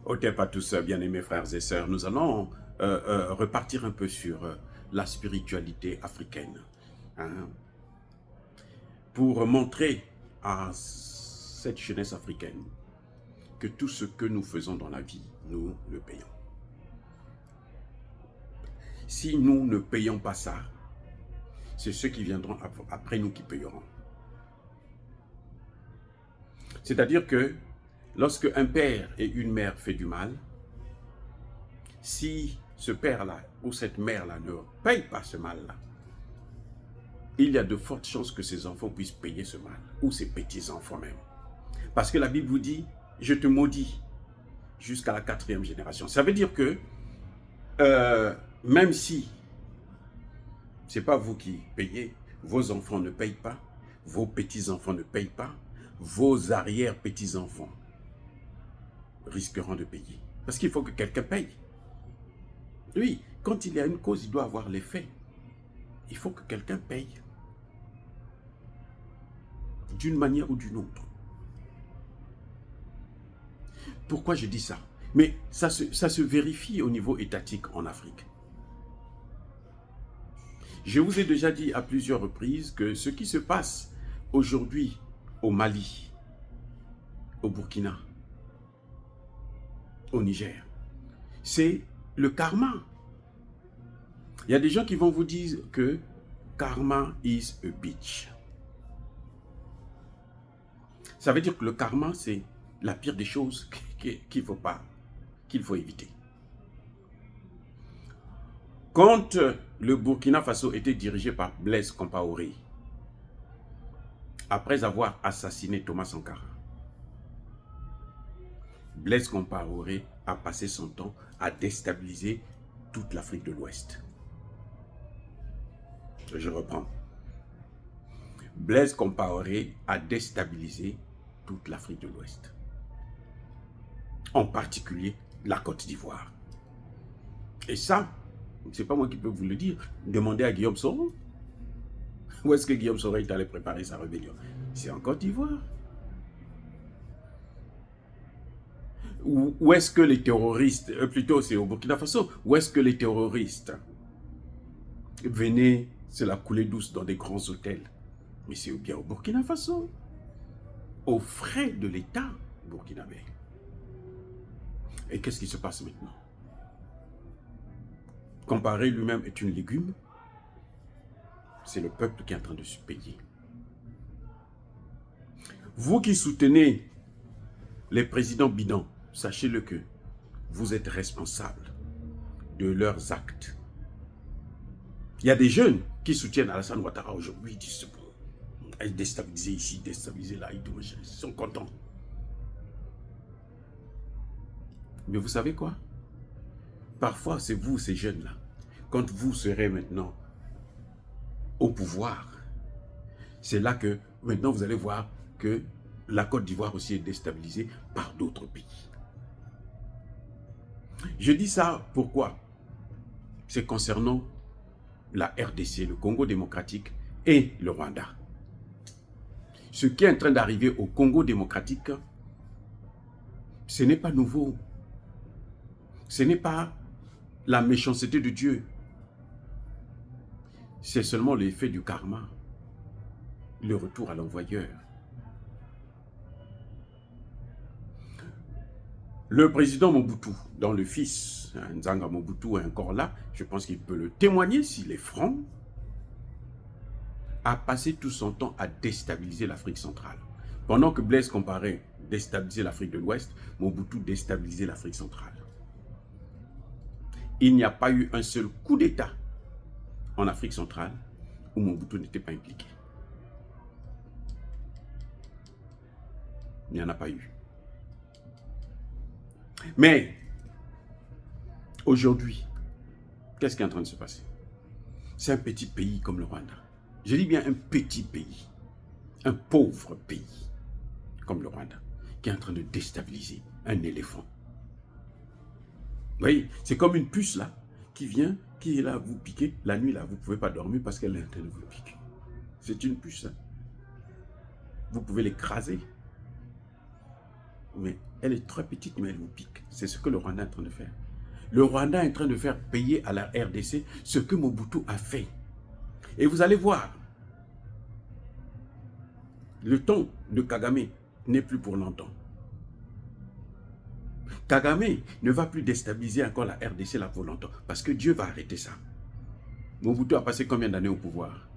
Au pas à tous, bien-aimés frères et sœurs, nous allons repartir un peu sur la spiritualité africaine, hein, pour montrer à cette jeunesse africaine que tout ce que nous faisons dans la vie, nous le payons. Si nous ne payons pas ça, c'est ceux qui viendront après nous qui payeront. C'est-à-dire que lorsque un père et une mère font du mal, si ce père-là ou cette mère-là ne paye pas ce mal-là, il y a de fortes chances que ses enfants puissent payer ce mal, ou ses petits-enfants même. Parce que la Bible vous dit, je te maudis jusqu'à la 4e génération. Ça veut dire que, même si ce n'est pas vous qui payez, vos enfants ne payent pas, vos petits-enfants ne payent pas, vos arrière-petits-enfants risqueront de payer. Parce qu'il faut que quelqu'un paye. Oui, quand il y a une cause, il doit avoir les faits. Il faut que quelqu'un paye. D'une manière ou d'une autre. Pourquoi je dis ça? Mais ça se vérifie au niveau étatique en Afrique. Je vous ai déjà dit à plusieurs reprises que ce qui se passe aujourd'hui au Mali, au Burkina, au Niger, c'est le karma. Il y a des gens qui vont vous dire que karma is a bitch. Ça veut dire que le karma, c'est la pire des choses qu'il faut éviter. Quand le Burkina Faso était dirigé par Blaise Compaoré, après avoir assassiné Thomas Sankara, Blaise Compaoré a passé son temps à déstabiliser toute l'Afrique de l'Ouest. Je reprends. Blaise Compaoré a déstabilisé toute l'Afrique de l'Ouest. En particulier la Côte d'Ivoire. Et ça, c'est pas moi qui peux vous le dire. Demandez à Guillaume Soro. Où est-ce que Guillaume Soro est allé préparer sa rébellion? C'est en Côte d'Ivoire. Où est-ce que les terroristes, plutôt c'est au Burkina Faso, où est-ce que les terroristes venaient se la couler douce dans des grands hôtels? Mais c'est bien au Burkina Faso, aux frais de l'État burkinabé. Et qu'est-ce qui se passe maintenant? Compaoré lui-même est une légume. C'est le peuple qui est en train de se payer. Vous qui soutenez les présidents bidons, sachez-le que vous êtes responsable de leurs actes. Il y a des jeunes qui soutiennent Alassane Ouattara aujourd'hui, ils disent bon, déstabiliser ici, déstabiliser là, ils sont contents. Mais vous savez quoi? Parfois, c'est vous, ces jeunes-là, quand vous serez maintenant au pouvoir, c'est là que maintenant vous allez voir que la Côte d'Ivoire aussi est déstabilisée par d'autres pays. Je dis ça pourquoi? C'est concernant la RDC, le Congo démocratique et le Rwanda. Ce qui est en train d'arriver au Congo démocratique, ce n'est pas nouveau. Ce n'est pas la méchanceté de Dieu. C'est seulement l'effet du karma, le retour à l'envoyeur. Le président Mobutu, dont le fils, Nzanga Mobutu, est encore là, je pense qu'il peut le témoigner s'il est franc, a passé tout son temps à déstabiliser l'Afrique centrale. Pendant que Blaise Compaoré déstabilisait l'Afrique de l'Ouest, Mobutu déstabilisait l'Afrique centrale. Il n'y a pas eu un seul coup d'État en Afrique centrale où Mobutu n'était pas impliqué. Il n'y en a pas eu. Mais aujourd'hui, qu'est-ce qui est en train de se passer? C'est un petit pays comme le Rwanda. Je dis bien un petit pays, un pauvre pays comme le Rwanda, qui est en train de déstabiliser un éléphant. Vous voyez, c'est comme une puce là, qui vient, qui est là, vous piquer. La nuit là, vous ne pouvez pas dormir parce qu'elle est en train de vous piquer. C'est une puce. Hein. Vous pouvez l'écraser. Mais Elle est très petite, mais elle vous pique. C'est ce que le Rwanda est en train de faire. Le Rwanda est en train de faire payer à la RDC ce que Mobutu a fait. Et vous allez voir, le temps de Kagame n'est plus pour longtemps. Kagame ne va plus déstabiliser encore la RDC là pour longtemps, parce que Dieu va arrêter ça. Mobutu a passé combien d'années au pouvoir?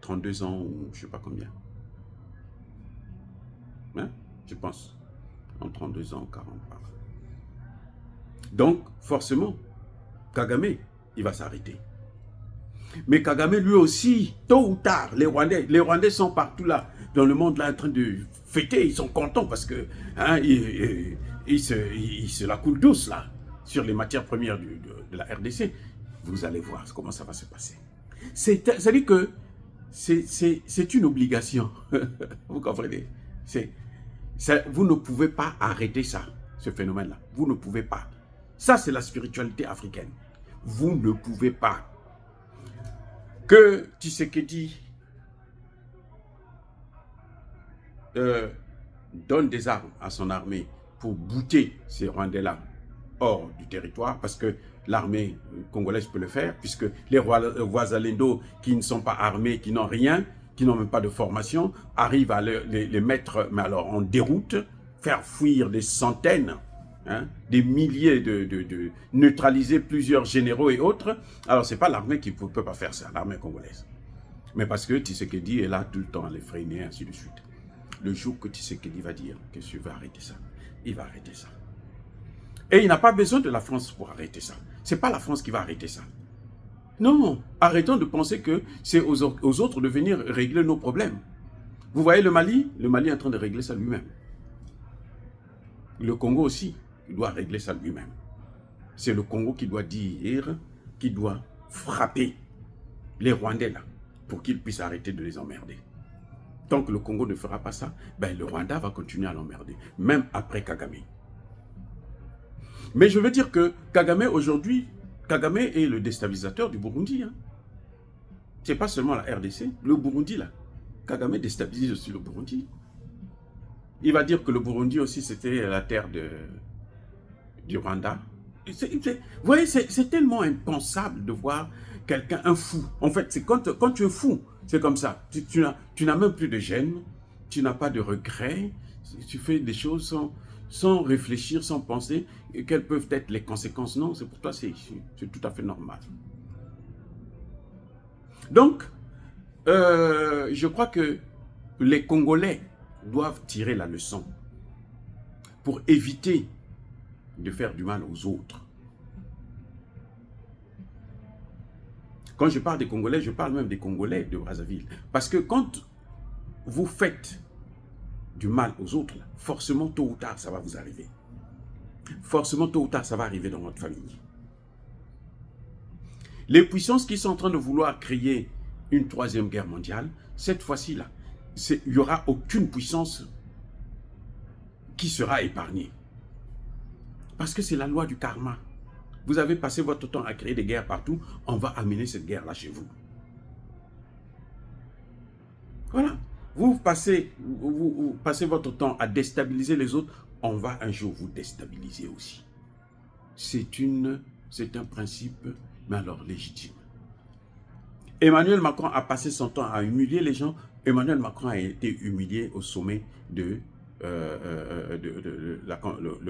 32 ans ou je ne sais pas combien. Hein? Je pense. En 32 ans, 40 par là. Donc, forcément, Kagame, il va s'arrêter. Mais Kagame, lui aussi, tôt ou tard, les Rwandais sont partout là, dans le monde là, en train de fêter, ils sont contents parce que hein, ils se la coulent douce là, sur les matières premières de la RDC. Vous allez voir comment ça va se passer. C'est-à-dire que c'est une obligation. Vous comprenez? Vous ne pouvez pas arrêter ça, ce phénomène-là. Vous ne pouvez pas. Ça, c'est la spiritualité africaine. Vous ne pouvez pas. Que Tshisekedi donne des armes à son armée pour bouter ces Rwandais-là hors du territoire, parce que l'armée congolaise peut le faire, puisque les Wazalendo qui ne sont pas armés, qui n'ont rien, qui n'ont même pas de formation, arrivent à les mettre mais alors, en déroute, faire fuir des centaines, hein, des milliers de neutraliser plusieurs généraux et autres. Alors, ce n'est pas l'armée qui ne peut pas faire ça, l'armée congolaise. Mais parce que Tshisekedi est là tout le temps à les freiner, ainsi de suite. Le jour que Tshisekedi va dire que je vais arrêter ça, il va arrêter ça. Et il n'a pas besoin de la France pour arrêter ça. Ce n'est pas la France qui va arrêter ça. Non, arrêtons de penser que c'est aux autres de venir régler nos problèmes. Vous voyez le Mali est en train de régler ça lui-même. Le Congo aussi, il doit régler ça lui-même. C'est le Congo qui doit dire, qui doit frapper les Rwandais là, pour qu'ils puissent arrêter de les emmerder. Tant que le Congo ne fera pas ça, ben le Rwanda va continuer à l'emmerder, même après Kagame. Mais je veux dire que Kagame aujourd'hui, Kagame est le déstabilisateur du Burundi. Hein. Ce n'est pas seulement la RDC, le Burundi là. Kagame déstabilise aussi le Burundi. Il va dire que le Burundi aussi c'était la terre du Rwanda. Vous voyez, c'est tellement impensable de voir quelqu'un, un fou. En fait, c'est quand tu es fou, c'est comme ça. Tu n'as même plus de gêne, tu n'as pas de regrets, tu fais des choses sans réfléchir, sans penser quelles peuvent être les conséquences. Non, c'est pour toi, c'est tout à fait normal. Donc, je crois que les Congolais doivent tirer la leçon pour éviter de faire du mal aux autres. Quand je parle des Congolais, je parle même des Congolais de Brazzaville. Parce que quand vous faites du mal aux autres, forcément, tôt ou tard, ça va vous arriver. Forcément, tôt ou tard, ça va arriver dans votre famille. Les puissances qui sont en train de vouloir créer une troisième guerre mondiale, cette fois-ci-là, il n'y aura aucune puissance qui sera épargnée. Parce que c'est la loi du karma. Vous avez passé votre temps à créer des guerres partout, on va amener cette guerre-là chez vous. Voilà. Vous passez votre temps à déstabiliser les autres, on va un jour vous déstabiliser aussi. C'est un principe, mais alors légitime. Emmanuel Macron a passé son temps à humilier les gens. Emmanuel Macron a été humilié au sommet le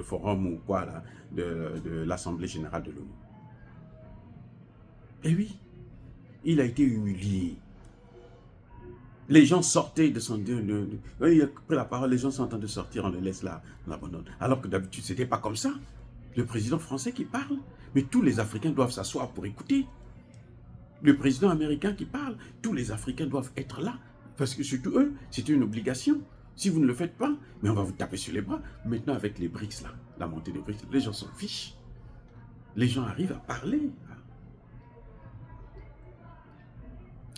forum ou quoi là, de l'Assemblée générale de l'ONU. Et oui, il a été humilié. Les gens sortaient de son... il a pris la parole, les gens sont en train de sortir, on les laisse là, on l'abandonne. Alors que d'habitude, ce n'était pas comme ça. Le président français qui parle, mais tous les Africains doivent s'asseoir pour écouter. Le président américain qui parle, tous les Africains doivent être là. Parce que surtout eux, c'est une obligation. Si vous ne le faites pas, mais on va vous taper sur les bras. Maintenant, avec les BRICS, là, la montée des BRICS, les gens s'en fichent. Les gens arrivent à parler.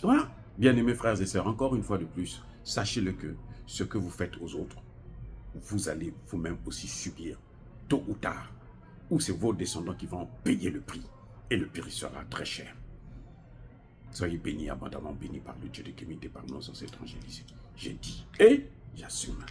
Voilà. Bien-aimés frères et sœurs, encore une fois de plus, sachez-le que ce que vous faites aux autres, vous allez vous-même aussi subir, tôt ou tard, ou c'est vos descendants qui vont payer le prix, et le prix sera très cher. Soyez bénis, abondamment bénis par le Dieu de Kémité, par nos ancêtres angélisés. J'ai dit et j'assume.